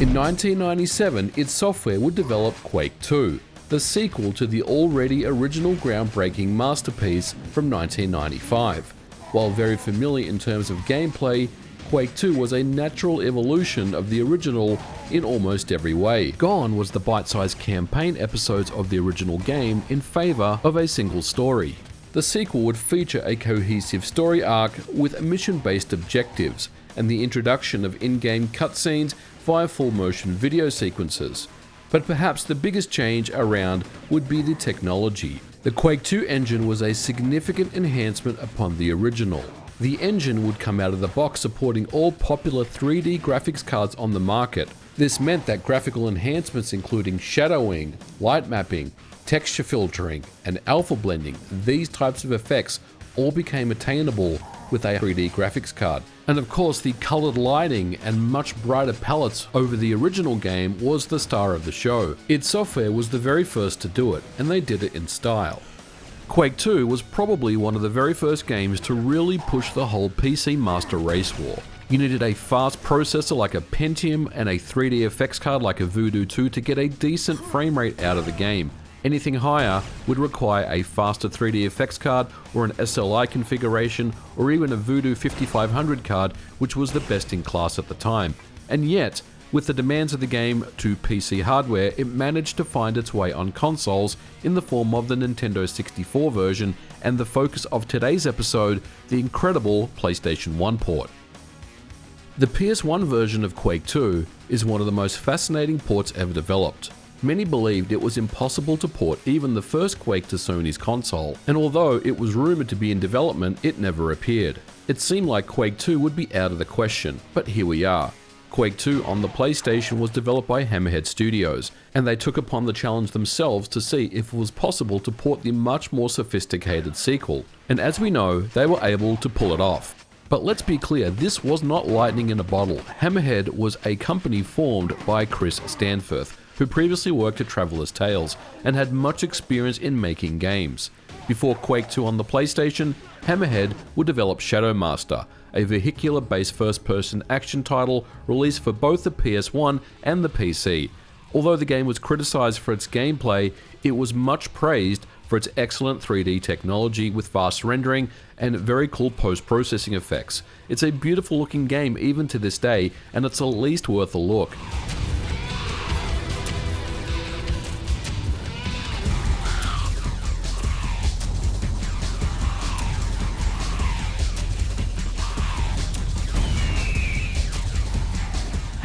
In 1997, id Software would develop Quake II, the sequel to the already original groundbreaking masterpiece from 1995. While very familiar in terms of gameplay, Quake II was a natural evolution of the original in almost every way. Gone was the bite-sized campaign episodes of the original game in favour of a single story. The sequel would feature a cohesive story arc with mission-based objectives, and the introduction of in-game cutscenes via full-motion video sequences. But perhaps the biggest change around would be the technology. The Quake II engine was a significant enhancement upon the original. The engine would come out of the box supporting all popular 3D graphics cards on the market. This meant that graphical enhancements including shadowing, light mapping, texture filtering, and alpha blending, these types of effects all became attainable with a 3D graphics card. And of course, the colored lighting and much brighter palettes over the original game was the star of the show. id Software was the very first to do it, and they did it in style. Quake II was probably one of the very first games to really push the whole PC master race war. You needed a fast processor like a Pentium and a 3D effects card like a Voodoo 2 to get a decent frame rate out of the game. Anything higher would require a faster 3D effects card or an SLI configuration or even a Voodoo 5500 card, which was the best in class at the time. And yet, with the demands of the game to PC hardware, it managed to find its way on consoles in the form of the Nintendo 64 version and the focus of today's episode, the incredible PlayStation 1 port. The PS1 version of Quake II is one of the most fascinating ports ever developed. Many believed it was impossible to port even the first Quake to Sony's console, and although it was rumoured to be in development, it never appeared. It seemed like Quake II would be out of the question, but here we are. Quake II on the PlayStation was developed by Hammerhead Studios, and they took upon the challenge themselves to see if it was possible to port the much more sophisticated sequel, and as we know, they were able to pull it off. But let's be clear, this was not lightning in a bottle. Hammerhead was a company formed by Chris Stanforth, who previously worked at Traveller's Tales and had much experience in making games. Before Quake II on the PlayStation, Hammerhead would develop Shadow Master, a vehicular-based first-person action title released for both the PS1 and the PC. Although the game was criticized for its gameplay, it was much praised for its excellent 3D technology with fast rendering and very cool post-processing effects. It's a beautiful looking game even to this day, and it's at least worth a look.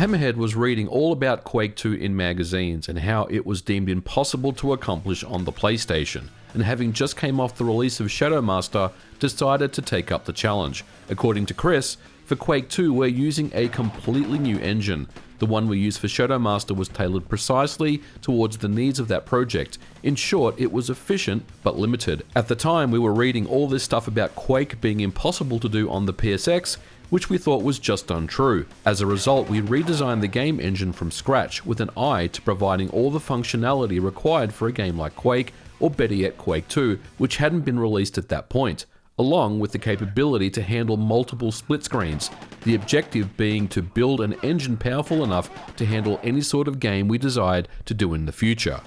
Hammerhead was reading all about Quake II in magazines and how it was deemed impossible to accomplish on the PlayStation, and having just came off the release of Shadow Master, decided to take up the challenge. According to Chris, for Quake II we're using a completely new engine. The one we used for Shadow Master was tailored precisely towards the needs of that project. In short, it was efficient but limited. At the time we were reading all this stuff about Quake being impossible to do on the PSX, which we thought was just untrue. As a result, we redesigned the game engine from scratch with an eye to providing all the functionality required for a game like Quake, or better yet Quake II, which hadn't been released at that point, along with the capability to handle multiple split screens, the objective being to build an engine powerful enough to handle any sort of game we desired to do in the future.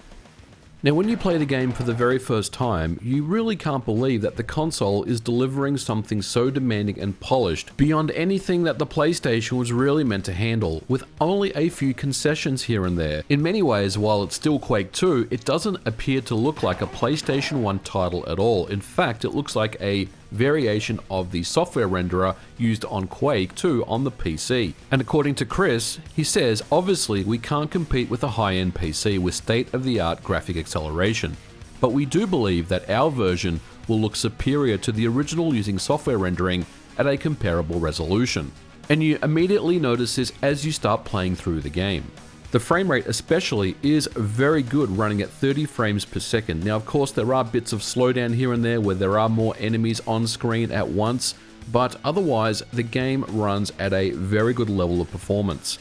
Now, when you play the game for the very first time, you really can't believe that the console is delivering something so demanding and polished beyond anything that the PlayStation was really meant to handle, with only a few concessions here and there. In many ways, while it's still Quake II, it doesn't appear to look like a PlayStation 1 title at all. In fact, it looks like a variation of the software renderer used on Quake II on the PC. And according to Chris, he says, obviously we can't compete with a high-end PC with state-of-the-art graphic acceleration, but we do believe that our version will look superior to the original using software rendering at a comparable resolution. And you immediately notice this as you start playing through the game. The frame rate especially is very good, running at 30 frames per second. Now of course there are bits of slowdown here and there where there are more enemies on screen at once, but otherwise the game runs at a very good level of performance.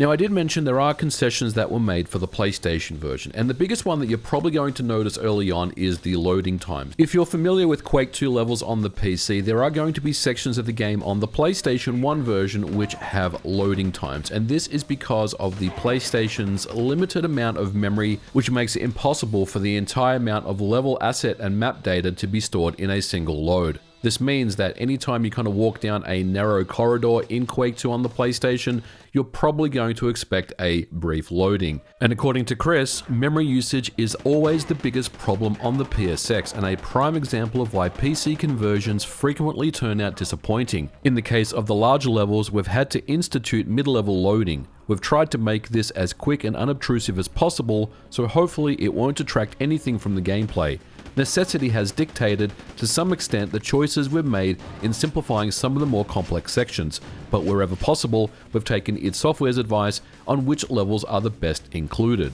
Now, I did mention there are concessions that were made for the PlayStation version, and the biggest one that you're probably going to notice early on is the loading times. If you're familiar with Quake II levels on the PC, there are going to be sections of the game on the PlayStation 1 version which have loading times, and this is because of the PlayStation's limited amount of memory, which makes it impossible for the entire amount of level, asset, and map data to be stored in a single load. This means that anytime you kind of walk down a narrow corridor in Quake 2 on the PlayStation, you're probably going to expect a brief loading. And according to Chris, memory usage is always the biggest problem on the PSX, and a prime example of why PC conversions frequently turn out disappointing. In the case of the larger levels, we've had to institute mid-level loading. We've tried to make this as quick and unobtrusive as possible, so hopefully it won't detract anything from the gameplay. Necessity has dictated to some extent the choices we've made in simplifying some of the more complex sections, but wherever possible, we've taken id Software's advice on which levels are the best included.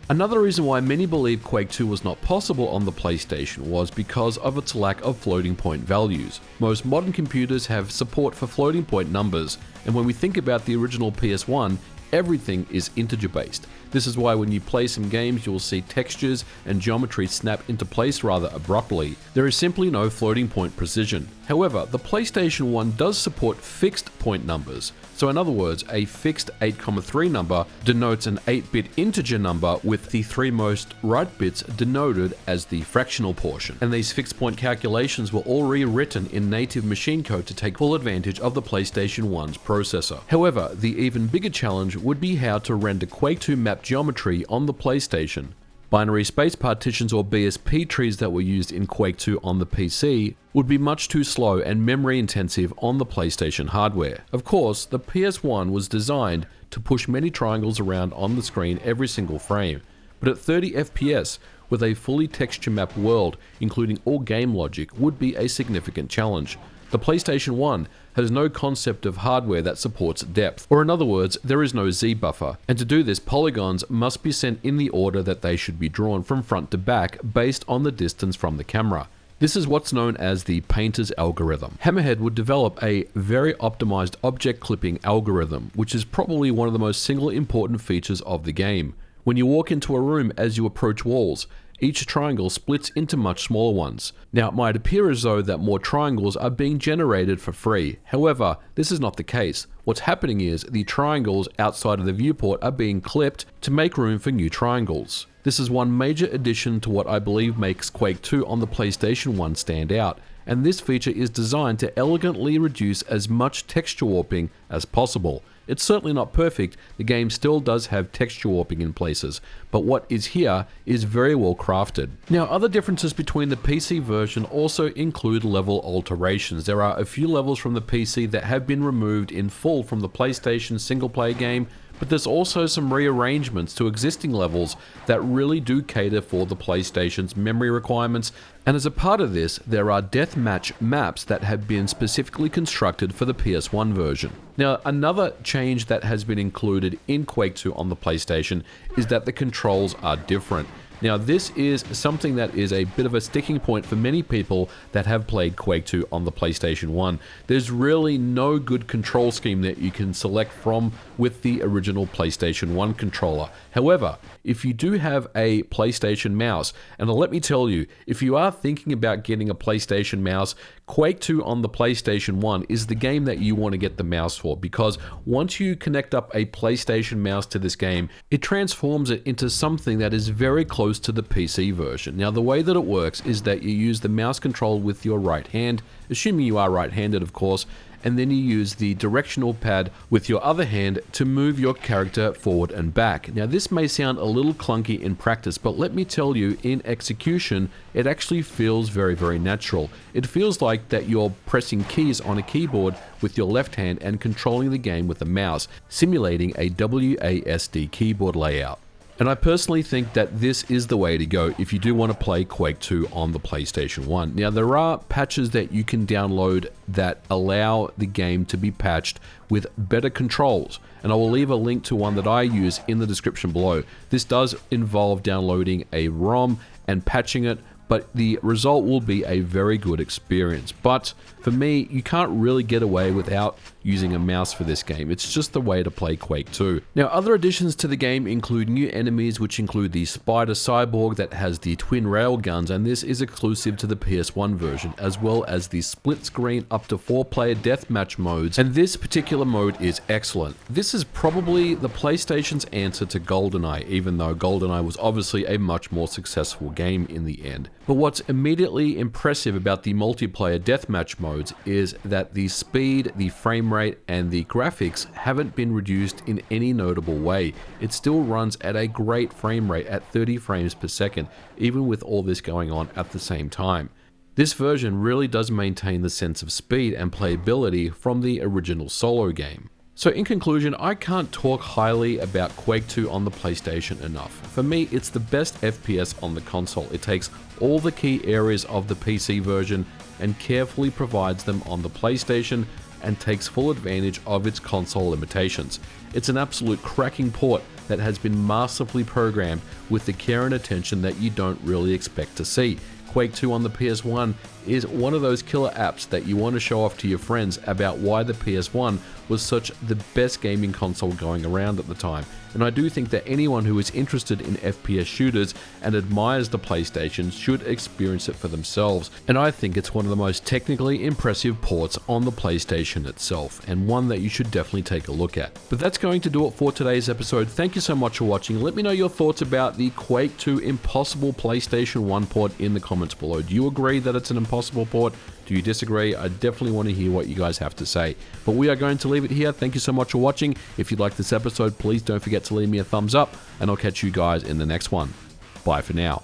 Another reason why many believe Quake 2 was not possible on the PlayStation was because of its lack of floating point values. Most modern computers have support for floating point numbers, and when we think about the original PS1, everything is integer based. This is why when you play some games, you'll see textures and geometry snap into place rather abruptly. There is simply no floating point precision. However, the PlayStation 1 does support fixed point numbers. So in other words, a fixed 8,3 number denotes an 8-bit integer number with the three most right bits denoted as the fractional portion. And these fixed point calculations were all rewritten in native machine code to take full advantage of the PlayStation 1's processor. However, the even bigger challenge would be how to render Quake 2 map geometry on the PlayStation. Binary space partitions or BSP trees that were used in Quake 2 on the PC would be much too slow and memory intensive on the PlayStation hardware. Of course, the PS1 was designed to push many triangles around on the screen every single frame, but at 30 FPS with a fully texture mapped world, including all game logic, would be a significant challenge. The PlayStation 1 has no concept of hardware that supports depth, or in other words, there is no Z buffer, and to do this, polygons must be sent in the order that they should be drawn from front to back based on the distance from the camera. This is what's known as the painter's algorithm. Hammerhead would develop a very optimized object clipping algorithm, which is probably one of the most single important features of the game. When you walk into a room as you approach walls, each triangle splits into much smaller ones. Now, it might appear as though that more triangles are being generated for free. However, this is not the case. What's happening is the triangles outside of the viewport are being clipped to make room for new triangles. This is one major addition to what I believe makes Quake 2 on the PlayStation 1 stand out, and this feature is designed to elegantly reduce as much texture warping as possible. It's certainly not perfect, the game still does have texture warping in places, but what is here is very well crafted. Now, other differences between the PC version also include level alterations. There are a few levels from the PC that have been removed in full from the PlayStation single-player game, but there's also some rearrangements to existing levels that really do cater for the PlayStation's memory requirements, and as a part of this, there are deathmatch maps that have been specifically constructed for the PS1 version. Now, another change that has been included in Quake 2 on the PlayStation is that the controls are different. Now, this is something that is a bit of a sticking point for many people that have played Quake 2 on the PlayStation 1. There's really no good control scheme that you can select from with the original PlayStation 1 controller. However, if you do have a PlayStation mouse, and let me tell you, if you are thinking about getting a PlayStation mouse, Quake 2 on the PlayStation 1 is the game that you want to get the mouse for, because once you connect up a PlayStation mouse to this game, it transforms it into something that is very close to the PC version. Now, the way that it works is that you use the mouse control with your right hand, assuming you are right-handed, of course, and then you use the directional pad with your other hand to move your character forward and back. Now, this may sound a little clunky in practice, but let me tell you, in execution, it actually feels very, very natural. It feels like that you're pressing keys on a keyboard with your left hand and controlling the game with a mouse, simulating a WASD keyboard layout. And I personally think that this is the way to go if you do want to play Quake 2 on the PlayStation 1. Now, there are patches that you can download that allow the game to be patched with better controls, and I will leave a link to one that I use in the description below. This does involve downloading a ROM and patching it, but the result will be a very good experience. But for me, you can't really get away without using a mouse for this game. It's just the way to play Quake II. Now, other additions to the game include new enemies, which include the Spider Cyborg that has the twin railguns, and this is exclusive to the PS1 version, as well as the split screen up to 4-player deathmatch modes, and this particular mode is excellent. This is probably the PlayStation's answer to GoldenEye, even though GoldenEye was obviously a much more successful game in the end. But what's immediately impressive about the multiplayer deathmatch modes is that the speed, the frame rate, and the graphics haven't been reduced in any notable way. It still runs at a great frame rate at 30 frames per second, even with all this going on at the same time. This version really does maintain the sense of speed and playability from the original Solo game. So in conclusion, I can't talk highly about Quake II on the PlayStation enough. For me, it's the best FPS on the console. It takes all the key areas of the PC version and carefully provides them on the PlayStation and takes full advantage of its console limitations. It's an absolute cracking port that has been masterfully programmed with the care and attention that you don't really expect to see. Quake 2 on the PS1 is one of those killer apps that you want to show off to your friends about why the PS1 was such the best gaming console going around at the time. And I do think that anyone who is interested in FPS shooters and admires the PlayStation should experience it for themselves. And I think it's one of the most technically impressive ports on the PlayStation itself, and one that you should definitely take a look at. But that's going to do it for today's episode. Thank you so much for watching. Let me know your thoughts about the Quake 2 impossible PlayStation 1 port in the comments below. Do you agree that it's an impossible port? Do you disagree? I definitely want to hear what you guys have to say. But we are going to leave it here. Thank you so much for watching. If you liked this episode, please don't forget to leave me a thumbs up, and I'll catch you guys in the next one. Bye for now.